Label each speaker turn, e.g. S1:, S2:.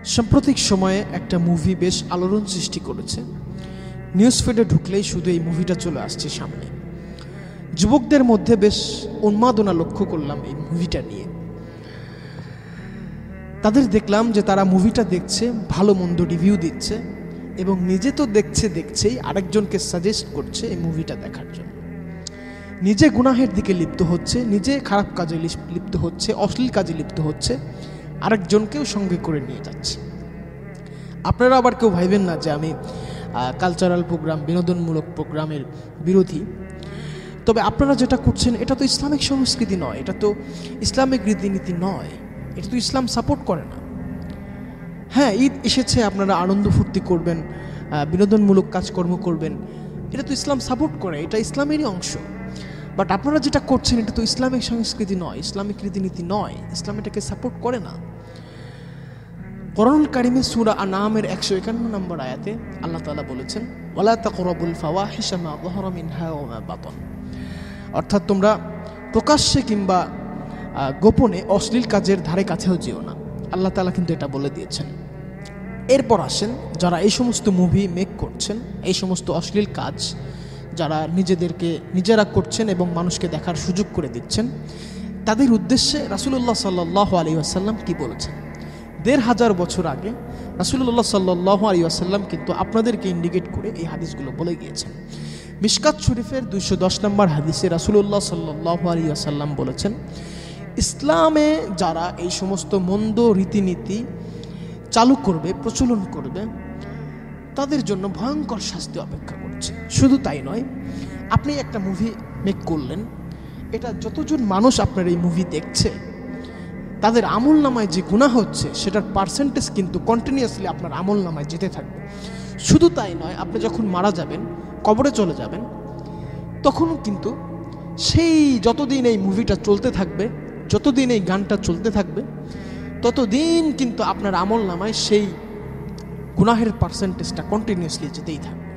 S1: সাম্প্রতিক সময়ে একটা মুভি বেশ আলোড়ন সৃষ্টি করেছে। নিউজ ফিডে ঢুকলেই শুধু এই মুভিটা চলে আসছে সামনে। যুবকদের মধ্যে বেশ উন্মাদনা লক্ষ্য করলাম এই মুভিটা নিয়ে। তাদের দেখলাম যে তারা মুভিটা দেখছে, ভালো মন্দ রিভিউ দিচ্ছে এবং নিজে তো দেখছেই আরেকজনকে সাজেস্ট করছে এই মুভিটা দেখার জন্য। নিজে গুনাহের দিকে লিপ্ত হচ্ছে, নিজে খারাপ কাজে লিপ্ত হচ্ছে, অশ্লীল কাজে লিপ্ত হচ্ছে, আরেকজনকেও সঙ্গে করে নিয়ে যাচ্ছে। আপনারা আবার কেউ ভাইবেন না যে আমি কালচারাল প্রোগ্রাম, বিনোদনমূলক প্রোগ্রামের বিরোধী। তবে আপনারা যেটা করছেন এটা তো ইসলামিক সংস্কৃতি নয়, এটা তো ইসলামিক রীতিনীতি নয়, এটা তো ইসলাম সাপোর্ট করে না। হ্যাঁ, ঈদ এসেছে, আপনারা আনন্দ ফুর্তি করবেন, বিনোদনমূলক কাজকর্ম করবেন, এটা তো ইসলাম সাপোর্ট করে, এটা ইসলামেরই অংশ। বাট আপনারা যেটা করছেন এটা তো ইসলামিক সংস্কৃতি নয়, ইসলামিক রীতিনীতি নয়, ইসলাম এটাকে সাপোর্ট করে না। কোরআনুল কারীমে সূরা আনআমের 151 নম্বর আয়াতে আল্লাহ তাআলা বলেছেন, ওয়ালা তাকরাবুল ফাওয়াহিশা মা যাহারা মিনহা ওয়া মা বাতান। অর্থাৎ তোমরা প্রকাশ্যে কিংবা গোপনে অশ্লীল কাজের ধারে কাছেও যেও না। আল্লাহ তাআলা কিন্তু এটা বলে দিয়েছেন। এরপর আসেন, যারা এই সমস্ত মুভি মেক করছেন, এই সমস্ত অশ্লীল কাজ যারা নিজেরা করছেন এবং মানুষকে দেখার সুযোগ করে দিচ্ছেন, তাদের উদ্দেশ্যে রাসূলুল্লাহ সাল্লাল্লাহু আলাইহি ওয়াসাল্লাম কি বলেছেন? ১৫০০ বছর আগে রাসূলুল্লাহ সাল্লাল্লাহু আলাইহি ওয়াসাল্লাম কিন্তু আপনাদেরকে ইন্ডিকেট করে এই হাদিসগুলো বলে গিয়েছেন। মিশকাত শরীফের ২১০ নম্বর হাদিসে রাসূলুল্লাহ সাল্লাল্লাহু আলাইহি ওয়াসাল্লাম বলেছেন, ইসলামে যারা এই সমস্ত মন্দ রীতিনীতি চালু করবে, প্রচলন করবে, তাদের জন্য ভয়ঙ্কর শাস্তি অপেক্ষা করছে। শুধু তাই নয়, আপনি একটা মুভি মেক করলেন, এটা যতজন মানুষ আপনার এই মুভি দেখছে তাদের আমল নামায় যে গুনাহ হচ্ছে সেটার পার্সেন্টেজ কিন্তু কন্টিনিউয়াসলি আপনার আমল নামায় যেতে থাকবে। শুধু তাই নয়, আপনি যখন মারা যাবেন, কবরে চলে যাবেন, তখনও কিন্তু সেই যতদিন এই মুভিটা চলতে থাকবে, যতদিন এই গানটা চলতে থাকবে, ততদিন কিন্তু আপনার আমল নামায় সেই গুনাহের পার্সেন্টেজটা কন্টিনিউয়াসলি যেতেই থাকবে।